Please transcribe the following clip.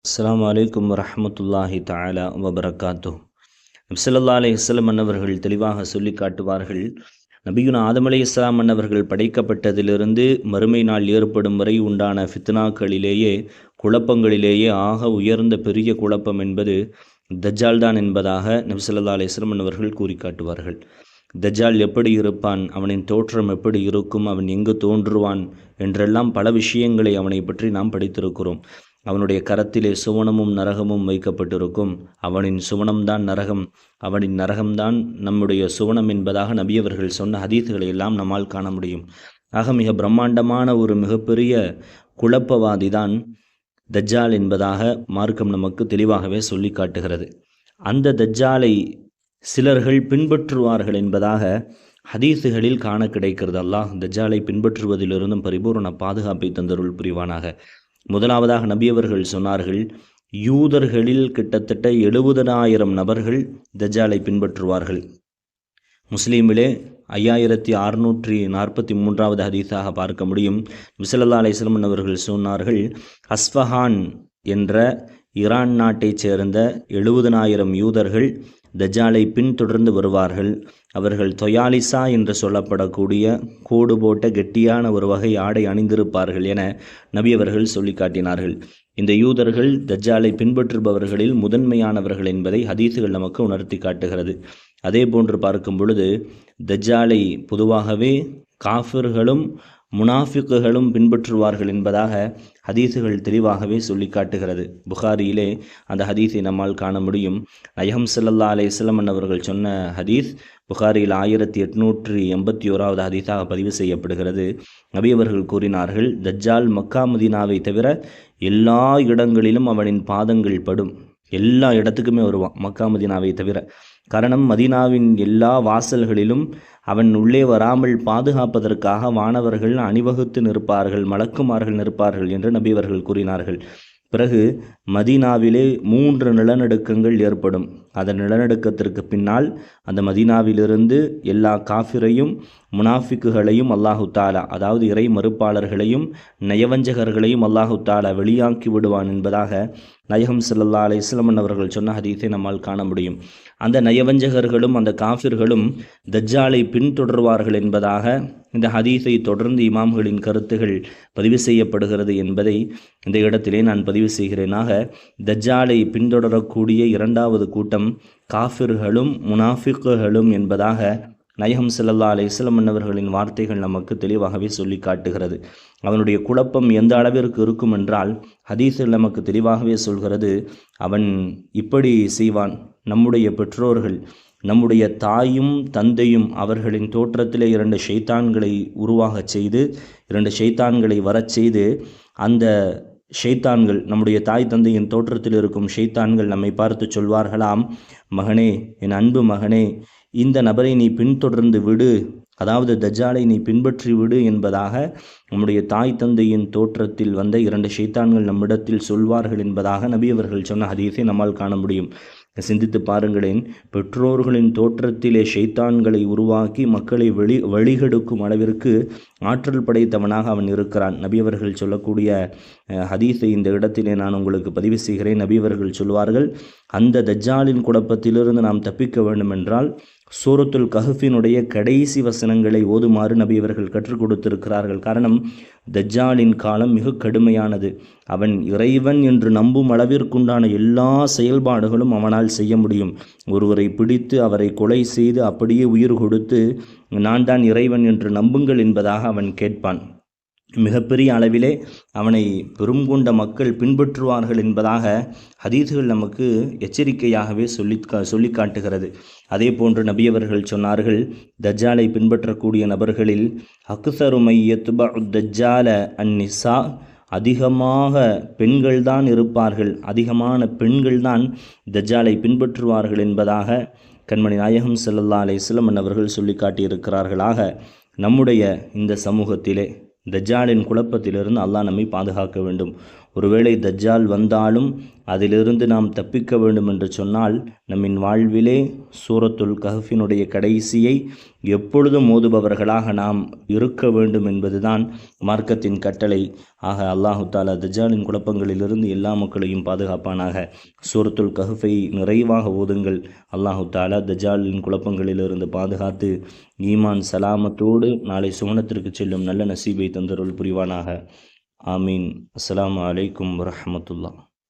அஸ்ஸலாமு அலைக்கும் வரஹ்மத்துல்லாஹி தஆலா வபரகாத்துஹ். நபி ஸல்லல்லாஹு அலைஹி வஸல்லம் அன்னவர்கள் தெளிவாக சொல்லி காட்டுவார்கள், நபியுனா ஆதம் அலைஹிஸ்ஸலாம் அன்னவர்கள் படைக்கப்பட்டதிலிருந்து மறுமை நாள் ஏற்படும் வரை உண்டான ஃபித்னாக்களிலேயே குழப்பங்களிலேயே ஆக உயர்ந்த பெரிய குழப்பம் என்பது தஜ்ஜால் தான் என்பதாக நபி ஸல்லல்லாஹு அலைஹி வஸல்லம் அன்னவர்கள் கூறி காட்டுவார்கள். தஜ்ஜால் எப்படி இருப்பான், அவனின் தோற்றம் எப்படி இருக்கும், அவன் எங்கு தோன்றுவான் என்றெல்லாம் பல விஷயங்களை அவனை பற்றி நாம் படித்திருக்கிறோம். அவனுடைய கரத்திலே சுவனமும் நரகமும் வைக்கப்பட்டிருக்கும். அவனின் சுவனம்தான் நரகம், அவனின் நரகம்தான் நம்முடைய சுவனம் என்பதாக நபியவர்கள் சொன்ன ஹதீஸ்களை எல்லாம் நம்மால் காண முடியும். ஆக மிக பிரம்மாண்டமான ஒரு மிகப்பெரிய குழப்பவாதி தான் தஜ்ஜால் என்பதாக மார்க்கம் நமக்கு தெளிவாகவே சொல்லி காட்டுகிறது. அந்த தஜ்ஜாலை சிலர்கள் பின்பற்றுவார்கள் என்பதாக ஹதீஸுகளில் காண கிடைக்கிறது. அல்லாஹ் தஜ்ஜாலை பின்பற்றுவதிலிருந்தும் பரிபூர்ண பாதுகாப்பை தந்தருள் புரிவானாக. முதலாவதாக நபியவர்கள் சொன்னார்கள், யூதர்களில் கிட்டத்தட்ட 70,000 நபர்கள் தஜ்ஜாலை பின்பற்றுவார்கள். முஸ்லீமிலே 5643வது ஹதீஸாக பார்க்க முடியும். நபி ஸல்லல்லாஹு அலைஹி வஸல்லம் அவர்கள் சொன்னார்கள், அஸ்ஃபஹான் என்ற ஈரான் நாட்டைச் சேர்ந்த 70,000 யூதர்கள் தஜ்ஜாலை பின்தொடர்ந்து வருவார்கள். அவர்கள் தொயாலிசா என்று சொல்லப்படக்கூடிய கோடு போட்ட கெட்டியான ஒரு வகை ஆடை அணிந்திருப்பார்கள் என நபி அவர்கள் சொல்லி காட்டினார்கள். இந்த யூதர்கள் தஜ்ஜாலை பின்பற்றுபவர்களில் முதன்மையானவர்கள் என்பதை ஹதீஸுகள் நமக்கு உணர்த்தி காட்டுகிறது. அதே போன்று பார்க்கும் பொழுது தஜ்ஜாலை பொதுவாகவே காஃபிர்களும் முனாஃபிக்குகளும் பின்பற்றுவார்கள் என்பதாக ஹதீஸுகள் தெளிவாகவே சொல்லி காட்டுகிறது. புகாரியிலே அந்த ஹதீஸை நம்மால் காண முடியும். நயகம் ஸல்லல்லாஹு அலைஹி வஸல்லம் அவர்கள் சொன்ன ஹதீஸ் புகாரியில் 1881வது ஹதீஸாக பதிவு செய்யப்படுகிறது. நபி அவர்கள் கூறினார்கள், தஜ்ஜால் மக்கா மதீனாவை தவிர எல்லா இடங்களிலும் அவனின் பாதங்கள் படும். எல்லா இடத்துக்குமே வருவான் மக்கா மதீனாவை தவிர. காரணம், மதீனாவின் எல்லா வாசல்களிலும் அவன் உள்ளே வராமல் பாதுகாப்பதற்காக வானவர்கள் அணிவகுத்து நிற்பார்கள், மலக்குமார்கள் நிற்பார்கள் என்று நபி அவர்கள் கூறினார்கள். பிறகு மதீனாவிலே 3 நிலநடுக்கங்கள் ஏற்படும். அந்த நிலநடுக்கத்திற்கு பின்னால் அந்த மதீனாவிலிருந்து எல்லா காஃபிரையும் முனாஃபிக்குகளையும் அல்லாஹு தாலா, அதாவது இறை மறுப்பாளர்களையும் நயவஞ்சகர்களையும் அல்லாஹு தாலா வெளியாக்கி விடுவான் என்பதாக நயகம் ஸல்லல்லாஹு அலைஹி வஸல்லம் அவர்கள் சொன்ன ஹதீஸை நம்மால் காண முடியும். அந்த நயவஞ்சகர்களும் அந்த காஃபிர்களும் தஜ்ஜாலை பின்தொடர்வார்கள் என்பதாக இந்த ஹதீஸை தொடர்ந்து இமாம்களின் கருத்துகள் பதிவு செய்யப்படுகிறது என்பதை இந்த இடத்திலே நான் பதிவு செய்கிறேனாக. தஜ்ஜாலை பின்தொடரக்கூடிய 2வது கூட்டம் காஃபிர்களும் முனாஃபிக்குகளும் என்பதாக நயகம் ஸல்லல்லாஹு அலைஹி வஸல்லம் அவர்களின் வார்த்தைகள் நமக்கு தெளிவாகவே சொல்லி காட்டுகிறது. அவனுடைய குழப்பம் எந்த அளவிற்கு இருக்கும் என்றால் ஹதீஸில் நமக்கு தெளிவாகவே சொல்கிறது, அவன் இப்படி செய்வான். நம்முடைய பெற்றோர்கள், நம்முடைய தாயும் தந்தையும் அவர்களின் தோற்றத்திலே 2 ஷைத்தான்களை உருவாகச் செய்து 2 ஷைத்தான்களை வரச் செய்து, அந்த ஷைத்தான்கள், நம்முடைய தாய் தந்தையின் தோற்றத்தில் இருக்கும் ஷைத்தான்கள் நம்மை பார்த்து சொல்வார்களாம், மகனே, என் அன்பு மகனே, இந்த நபரை நீ பின்தொடர்ந்து விடு, அதாவது தஜ்ஜாலை நீ பின்பற்றி விடு என்பதாக நம்முடைய தாய் தந்தையின் தோற்றத்தில் வந்த 2 ஷைத்தான்கள் நம்மிடத்தில் சொல்வார்கள் என்பதாக நபி அவர்கள் சொன்ன ஹதீஸை நம்மால் காண முடியும். சிந்தித்து பாருங்களேன், பெற்றோர்களின் தோற்றத்திலே ஷைத்தான்களை உருவாக்கி மக்களை வழிகெடுக்கும் அளவிற்கு ஆற்றல் படைத்தவனாக அவன் இருக்கிறான். நபி அவர்கள் சொல்லக்கூடிய ஹதீஸை இந்த இடத்திலே நான் உங்களுக்கு பதிவு செய்கிறேன். நபி அவர்கள் சொல்வார்கள், அந்த தஜ்ஜாலின் குழப்பத்திலிருந்து நாம் தப்பிக்க வேண்டும் என்றால் சூரத்துல் கஹ்ஃபினுடைய கடைசி வசனங்களை ஓதுமாறு நபி அவர்கள் கற்றுக் கொடுத்திருக்கிறார்கள். காரணம், தஜ்ஜாலின் காலம் மிக கடுமையானது. அவன் இறைவன் என்று நம்பும் அளவிற்குண்டான எல்லா செயல்பாடுகளும் அவனால் செய்ய முடியும். ஒருவரை பிடித்து அவரை கொலை செய்து அப்படியே உயிர் கொடுத்து நான் தான் இறைவன் என்று நம்புங்கள் என்பதாக அவன் கேட்பான். மிகப்பெரிய அளவிலே அவனை பெருங்கொண்ட மக்கள் பின்பற்றுவார்கள் என்பதாக ஹதீஸுகள் நமக்கு எச்சரிக்கையாகவே சொல்லி காட்டுகிறது. அதே போன்று நபியவர்கள் சொன்னார்கள், தஜ்ஜாலை பின்பற்றக்கூடிய நபர்களில் அக்ஸருமை யத்பஉ தஜ்ஜால அந்நிசா, அதிகமாக பெண்கள்தான் இருப்பார்கள், அதிகமான பெண்கள்தான் தஜ்ஜாலை பின்பற்றுவார்கள் என்பதாக கண்மணி நாயகம் ஸல்லல்லாஹு அலைஹி வஸல்லம் அவர்கள் சொல்லி காட்டியிருக்கிறார்களாக. நம்முடைய இந்த சமூகத்திலே தஜ்ஜாலின் குழப்பத்திலிருந்து அல்லாஹ் நம்மை பாதுகாக்க வேண்டும். ஒருவேளை தஜ்ஜால் வந்தாலும் அதிலிருந்து நாம் தப்பிக்க வேண்டும் என்று சொன்னால் நம்மின் வாழ்விலே சூரத்துல் கஹ்ஃபினுடைய கடைசியை எப்பொழுதும் ஓதுபவர்களாக நாம் இருக்க வேண்டும் என்பதுதான் மார்க்கத்தின் கட்டளை. ஆக அல்லாஹு தாலா தஜ்ஜாலின் குழப்பங்களிலிருந்து எல்லா மக்களையும் பாதுகாப்பானாக. சூரத்துல் கஹ்ஃபை நிறைவாக ஓதுங்கள். அல்லாஹு தாலா தஜ்ஜாலின் குழப்பங்களிலிருந்து பாதுகாத்து ஈமான் சலாமத்தோடு நாளை சுவனத்திற்கு செல்லும் நல்ல நசீபை தந்தருள் புரிவானாக. ஆமீன். அஸ்ஸலாமு அலைக்கும் வரஹ்மத்துல்லாஹ்.